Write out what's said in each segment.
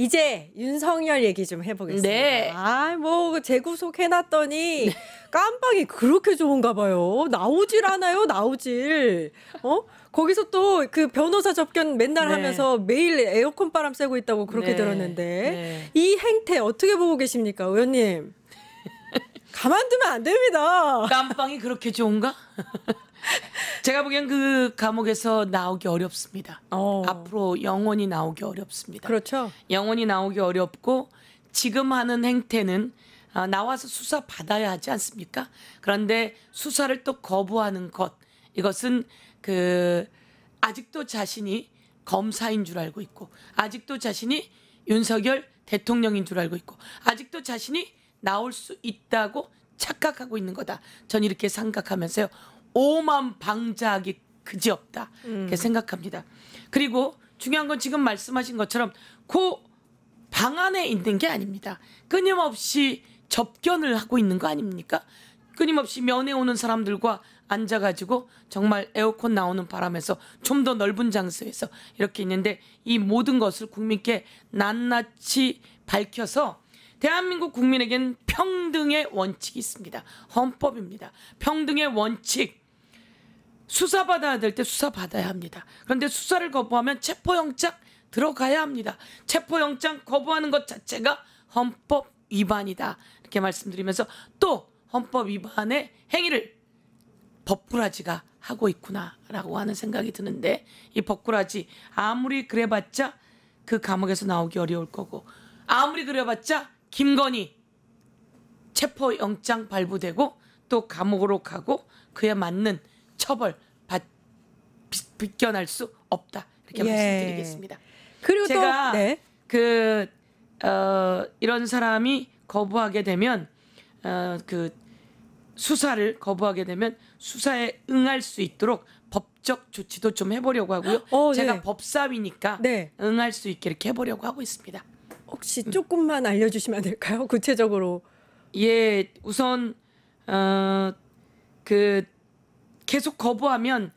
이제 윤석열 얘기 좀 해보겠습니다. 네. 뭐 재구속 해놨더니 네. 깜빵이 그렇게 좋은가 봐요. 나오질 않아요, 나오질. 거기서 또 그 변호사 접견 맨날 네. 하면서 매일 에어컨 바람 쐬고 있다고 그렇게 네. 들었는데 네. 이 행태 어떻게 보고 계십니까, 의원님? 가만두면 안 됩니다. 깜빵이 그렇게 좋은가? 제가 보기엔 그 감옥에서 나오기 어렵습니다. 앞으로 영원히 나오기 어렵습니다. 그렇죠. 영원히 나오기 어렵고 지금 하는 행태는 나와서 수사 받아야 하지 않습니까? 그런데 수사를 또 거부하는 것, 이것은 아직도 자신이 검사인 줄 알고 있고, 아직도 자신이 윤석열 대통령인 줄 알고 있고, 아직도 자신이 나올 수 있다고 착각하고 있는 거다. 전 이렇게 생각하면서요. 오만 방자하기 그지없다. 이렇게 생각합니다. 그리고 중요한 건 지금 말씀하신 것처럼 그 방 안에 있는 게 아닙니다. 끊임없이 접견을 하고 있는 거 아닙니까? 끊임없이 면회 오는 사람들과 앉아가지고 정말 에어컨 나오는 바람에서 좀 더 넓은 장소에서 이렇게 있는데, 이 모든 것을 국민께 낱낱이 밝혀서 대한민국 국민에겐 평등의 원칙이 있습니다. 헌법입니다. 평등의 원칙. 수사받아야 될 때 수사받아야 합니다. 그런데 수사를 거부하면 체포영장 들어가야 합니다. 체포영장 거부하는 것 자체가 헌법 위반이다. 이렇게 말씀드리면서 또 헌법 위반의 행위를 법꾸라지가 하고 있구나라고 하는 생각이 드는데, 이 법꾸라지 아무리 그래봤자 그 감옥에서 나오기 어려울 거고, 아무리 그래봤자 김건희 체포영장 발부되고 또 감옥으로 가고 그에 맞는 처벌 비껴날 수 없다. 이렇게 말씀드리겠습니다. 그리고 제가 또 네. 이런 사람이 거부하게 되면 수사를 거부하게 되면 수사에 응할 수 있도록 법적 조치도 좀 해보려고 하고요. 제가 네. 법사위니까 네. 응할 수 있게 이렇게 해보려고 하고 있습니다. 혹시 조금만 알려주시면 안 될까요? 구체적으로. 예, 우선 계속 거부하면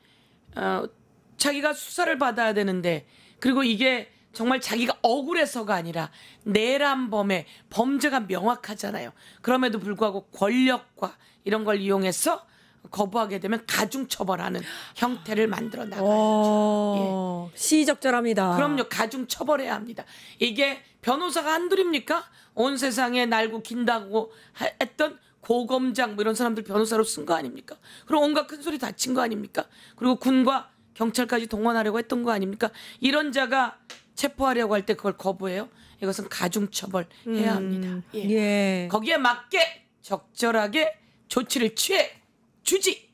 자기가 수사를 받아야 되는데, 그리고 이게 정말 자기가 억울해서가 아니라 내란범의 범죄가 명확하잖아요. 그럼에도 불구하고 권력과 이런 걸 이용해서 거부하게 되면 가중처벌하는 형태를 만들어 나가야죠. 예. 시의적절합니다. 그럼요. 가중처벌해야 합니다. 이게 변호사가 한둘입니까? 온 세상에 날고 긴다고 했던 고검장 뭐 이런 사람들 변호사로 쓴 거 아닙니까? 그리고 온갖 큰소리 다친 거 아닙니까? 그리고 군과 경찰까지 동원하려고 했던 거 아닙니까? 이런 자가 체포하려고 할 때 그걸 거부해요? 이것은 가중처벌해야 합니다. 예. 예. 거기에 맞게 적절하게 조치를 취해 주지.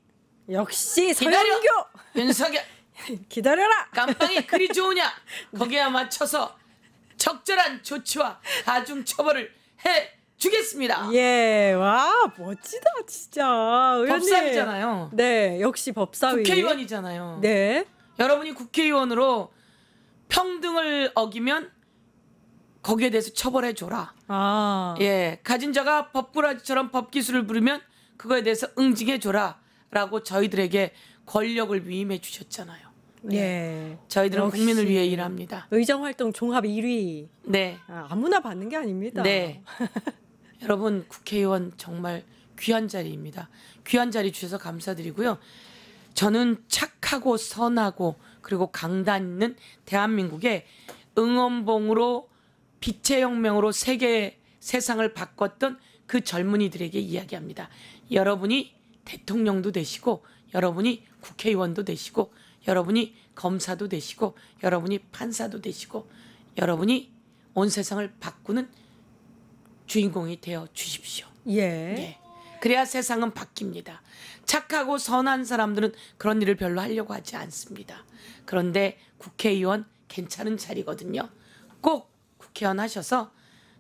역시 기다려. 서영교. 윤석열. 기다려라. 깜빵이 그리 좋으냐? 거기에 맞춰서 적절한 조치와 가중처벌을 해주겠습니다. 예, 와 멋지다 진짜. 의원님. 법사위잖아요. 네, 역시 법사위. 국회의원이잖아요. 네. 여러분이 국회의원으로 평등을 어기면 거기에 대해서 처벌해줘라. 예, 가진 자가 법꾸라지처럼 법기술을 부리면 그거에 대해서 응징해줘라 라고 저희들에게 권력을 위임해 주셨잖아요. 네. 예. 저희들은 역시. 국민을 위해 일합니다. 의정활동 종합 1위. 네. 아무나 받는 게 아닙니다. 네. 여러분, 국회의원 정말 귀한 자리입니다. 귀한 자리 주셔서 감사드리고요. 저는 착하고 선하고 그리고 강단 있는 대한민국의 응원봉으로 빛의 혁명으로 세상을 바꿨던 그 젊은이들에게 이야기합니다. 여러분이 대통령도 되시고, 여러분이 국회의원도 되시고, 여러분이 검사도 되시고, 여러분이 판사도 되시고, 여러분이 온 세상을 바꾸는 주인공이 되어 주십시오. 예. 네. 그래야 세상은 바뀝니다. 착하고 선한 사람들은 그런 일을 별로 하려고 하지 않습니다. 그런데 국회의원 괜찮은 자리거든요. 꼭 국회의원 하셔서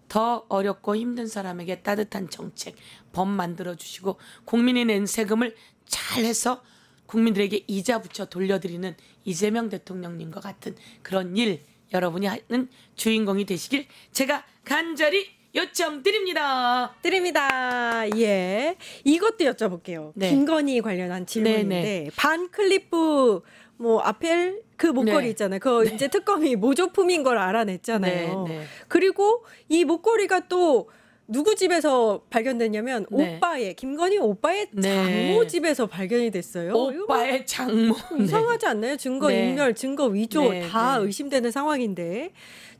더 어렵고 힘든 사람에게 따뜻한 정책, 법 만들어 주시고 국민이 낸 세금을 잘해서 국민들에게 이자 붙여 돌려드리는 이재명 대통령님과 같은 그런 일 여러분이 하는 주인공이 되시길 제가 간절히 요청드립니다. 드립니다. 예. 이것도 여쭤볼게요. 네. 김건희 관련한 질문인데 네네. 반클리프 뭐 아펠 그 목걸이 네. 있잖아요. 그거 이제 특검이 모조품인 걸 알아냈잖아요. 네, 네. 그리고 이 목걸이가 또 누구 집에서 발견됐냐면 네. 오빠의 김건희 오빠의 네. 장모 집에서 발견이 됐어요. 이거 오빠의 장모. 뭐 이상하지 않나요? 증거 네. 인멸, 증거 위조 네, 다 네. 의심되는 상황인데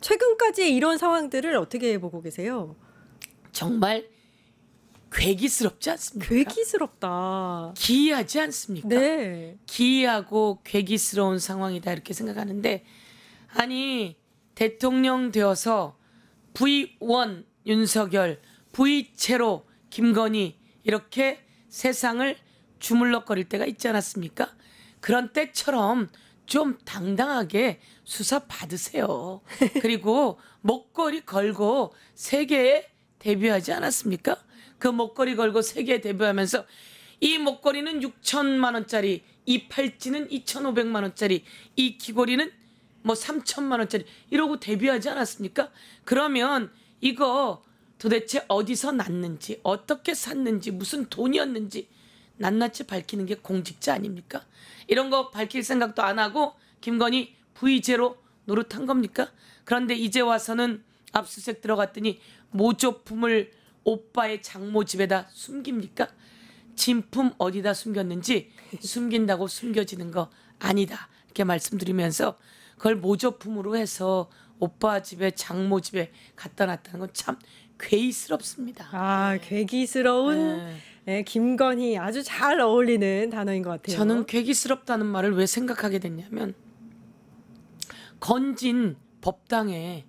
최근까지의 이런 상황들을 어떻게 보고 계세요? 정말 괴기스럽지 않습니까? 괴기스럽다. 기이하지 않습니까? 네. 기이하고 괴기스러운 상황이다 이렇게 생각하는데 아니 대통령 되어서 V1 윤석열, V0 김건희 이렇게 세상을 주물럭거릴 때가 있지 않았습니까? 그런 때처럼 좀 당당하게 수사 받으세요. 그리고 목걸이 걸고 세계에 데뷔하지 않았습니까? 그 목걸이 걸고 세계에 데뷔하면서 이 목걸이는 6천만 원짜리, 이 팔찌는 2,500만 원짜리, 이 귀걸이는 뭐 3천만 원짜리 이러고 데뷔하지 않았습니까? 그러면 이거 도대체 어디서 났는지, 어떻게 샀는지, 무슨 돈이었는지 낱낱이 밝히는 게 공직자 아닙니까? 이런 거 밝힐 생각도 안 하고 김건희 V0 노릇한 겁니까? 그런데 이제 와서는 압수수색 들어갔더니 모조품을 오빠의 장모 집에다 숨깁니까? 진품 어디다 숨겼는지 숨긴다고 숨겨지는 거 아니다. 이렇게 말씀드리면서 그걸 모조품으로 해서 오빠 집에 장모 집에 갖다 놨다는 건 참 괴이스럽습니다. 아, 괴기스러운 네, 김건희 아주 잘 어울리는 단어인 것 같아요. 저는 괴기스럽다는 말을 왜 생각하게 됐냐면 건진 법당에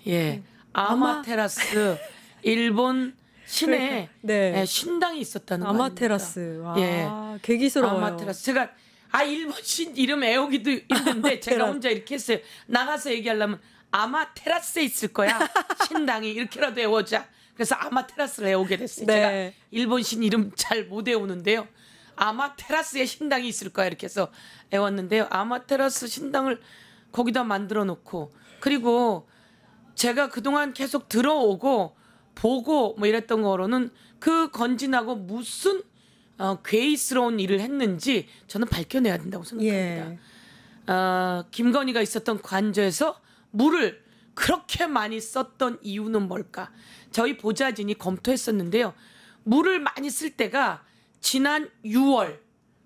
예 아마테라스 일본 시내 네. 신당이 있었다는 거 아마테라스. 와, 예. 괴기스러워요. 아마테라스. 제가 일본 신 이름 애우기도 힘든데 제가 혼자 이렇게 했어요. 나가서 얘기하려면 아마테라스에 있을 거야. 신당이 이렇게라도 애워자. 그래서 아마테라스를 애우게 됐어요. 네. 제가 일본 신 이름 잘 못 애우는데요. 아마테라스에 신당이 있을 거야 이렇게 해서 애웠는데요. 아마테라스 신당을 거기다 만들어 놓고 그리고 제가 그동안 계속 들어오고 보고 뭐 이랬던 거로는 그 건진하고 무슨 괴이스러운 일을 했는지 저는 밝혀내야 된다고 생각합니다. 예. 김건희가 있었던 관저에서 물을 그렇게 많이 썼던 이유는 뭘까? 저희 보좌진이 검토했었는데요. 물을 많이 쓸 때가 지난 6월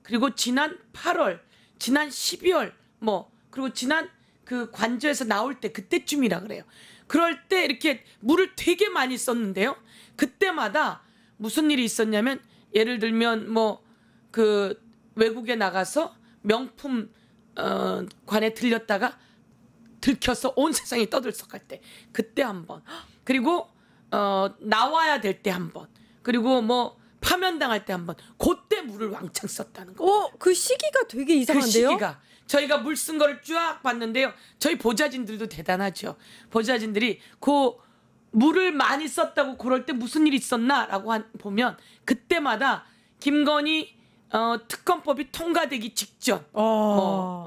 그리고 지난 8월 지난 12월 뭐 그리고 지난 그 관저에서 나올 때 그때쯤이라 그래요. 그럴 때 이렇게 물을 되게 많이 썼는데요. 그때마다 무슨 일이 있었냐면 예를 들면 뭐 그 외국에 나가서 명품 관에 들렸다가 들켜서 온 세상이 떠들썩할 때 그때 한 번 그리고 나와야 될 때 한 번 그리고 뭐 파면당할 때 한 번 그때 물을 왕창 썼다는 거. 그 시기가 되게 그 이상한데요? 시기가 저희가 물 쓴 거를 쫙 봤는데요. 저희 보좌진들도 대단하죠. 보좌진들이 그 물을 많이 썼다고 그럴 때 무슨 일이 있었나라고 보면 그때마다 김건희 특검법이 통과되기 직전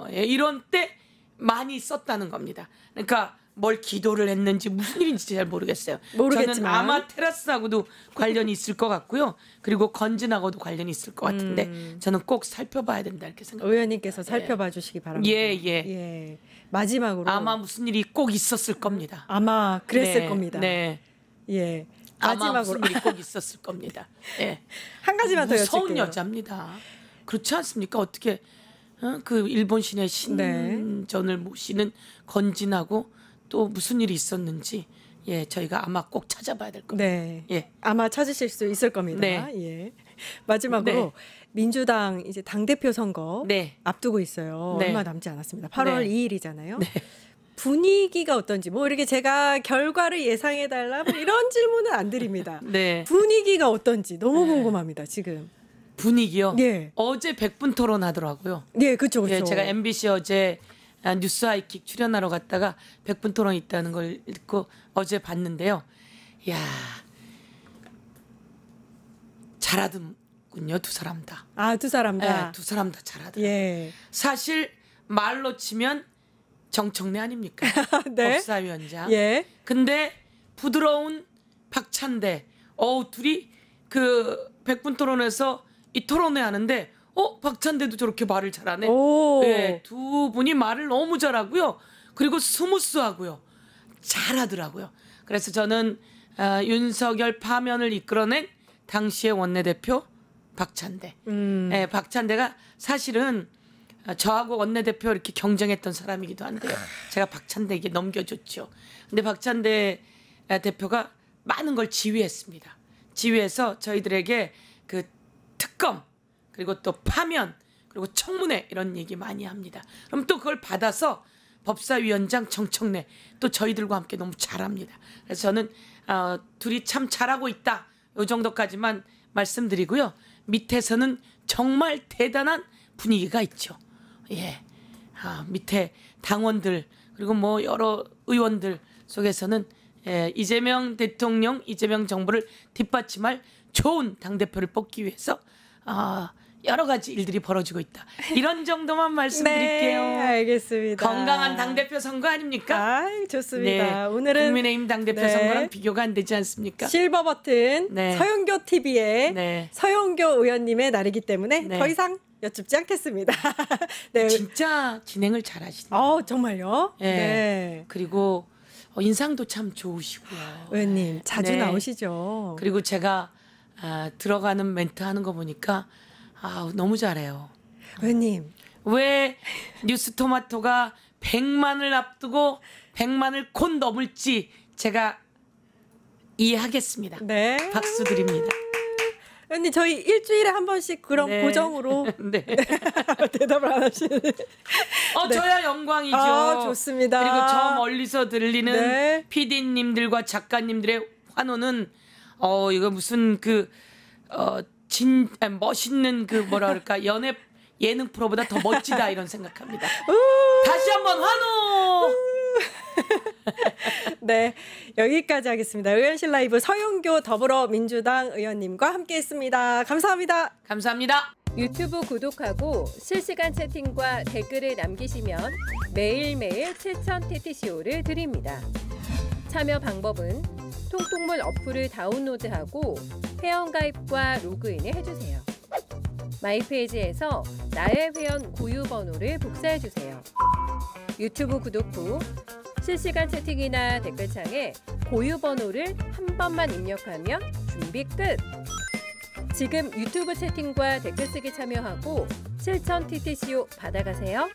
이런 때 많이 썼다는 겁니다. 그러니까 뭘 기도를 했는지 무슨 일인지 잘 모르겠어요. 모르겠지만. 저는 아마테라스하고도 관련이 있을 것 같고요. 그리고 건진하고도 관련이 있을 것 같은데 저는 꼭 살펴봐야 된다 이렇게 생각합니다. 의원님께서 살펴봐 주시기 바랍니다. 예. 마지막으로 아마 무슨 일이 꼭 있었을 겁니다. 아마 그랬을 겁니다. 네. 예. 아마 마지막으로 무슨 일이 꼭 있었을 겁니다. 예. 한 가지만 더 무서운 여쭐게요. 여자입니다. 그렇지 않습니까? 어떻게 그 일본 신의 네. 신전을 모시는 건진하고 또 무슨 일이 있었는지 저희가 아마 꼭 찾아봐야 될 겁니다. 네. 예. 아마 찾으실 수 있을 겁니다. 네. 예. 마지막으로 네. 민주당 이제 당대표 선거 네. 앞두고 있어요. 네. 얼마 남지 않았습니다. 8월 네. 2일이잖아요. 분위기가 어떤지 뭐 이렇게 제가 결과를 예상해 달라 뭐 이런 질문은 안 드립니다. 네. 분위기가 어떤지 너무 궁금합니다. 지금. 분위기요. 예. 어제 100분 토론하더라고요. 예, 그렇죠. 예, 제가 MBC 어제 뉴스 하이킥 출연하러 갔다가 100분 토론 있다는 걸 읽고 어제 봤는데요. 야 잘하던군요. 두 사람 다. 두 사람 다. 예, 두 사람 다 잘하더라고요. 예. 사실 말로 치면 정청래 아닙니까? 네. 법사위원장. 예. 근데 부드러운 박찬대. 둘이 그 100분 토론에서 이 토론회 하는데 박찬대도 저렇게 말을 잘하네. 오. 네, 두 분이 말을 너무 잘하고요. 그리고 스무스하고요. 잘하더라고요. 그래서 저는 윤석열 파면을 이끌어낸 당시의 원내대표 박찬대. 네, 박찬대가 사실은 저하고 원내대표 이렇게 경쟁했던 사람이기도 한데요. 제가 박찬대에게 넘겨줬죠. 근데 박찬대 대표가 많은 걸 지휘했습니다. 지휘해서 저희들에게 그 특검 그리고 또 파면 그리고 청문회 이런 얘기 많이 합니다. 그럼 또 그걸 받아서 법사위원장 정청래 또 저희들과 함께 너무 잘합니다. 그래서 저는 둘이 참 잘하고 있다. 이 정도까지만 말씀드리고요. 밑에서는 정말 대단한 분위기가 있죠. 예, 밑에 당원들 그리고 뭐 여러 의원들 속에서는 이재명 대통령, 이재명 정부를 뒷받침할 좋은 당대표를 뽑기 위해서 여러 가지 일들이 벌어지고 있다. 이런 정도만 말씀드릴게요. 네, 알겠습니다. 건강한 당대표 선거 아닙니까? 좋습니다. 네, 오늘은 국민의힘 당대표 네. 선거랑 비교가 안 되지 않습니까? 실버 버튼 네. 서영교 TV의 네. 서영교 의원님의 날이기 때문에 네. 더 이상 여쭙지 않겠습니다. 네. 진짜 진행을 잘하시네요. 정말요? 네. 네. 그리고 인상도 참 좋으시고요. 의원님 자주 네. 나오시죠. 그리고 제가 들어가는 멘트 하는 거 보니까 너무 잘해요. 의원님. 왜 뉴스토마토가 100만을 앞두고 100만을 곧 넘을지 제가 이해하겠습니다. 네. 박수 드립니다. 의원님 저희 일주일에 한 번씩 그런 네. 고정으로 네. 대답을 안 하시는. 네. 저야 영광이죠. 좋습니다. 그리고 저 멀리서 들리는 네. PD님들과 작가님들의 환호는 이거 무슨 멋있는 뭐라 그럴까 예능 프로보다 더 멋지다 이런 생각합니다. 다시 한번 환호. 네, 여기까지 하겠습니다. 의원실 라이브 서영교 더불어민주당 의원님과 함께했습니다. 감사합니다. 감사합니다. 유튜브 구독하고 실시간 채팅과 댓글을 남기시면 매일매일 7,000TTCO를 드립니다. 참여 방법은 통통물 어플을 다운로드하고 회원가입과 로그인을 해주세요. 마이페이지에서 나의 회원 고유 번호를 복사해주세요. 유튜브 구독 후 실시간 채팅이나 댓글창에 고유 번호를 한 번만 입력하면 준비 끝! 지금 유튜브 채팅과 댓글 쓰기 참여하고 7,000TTCO 받아가세요.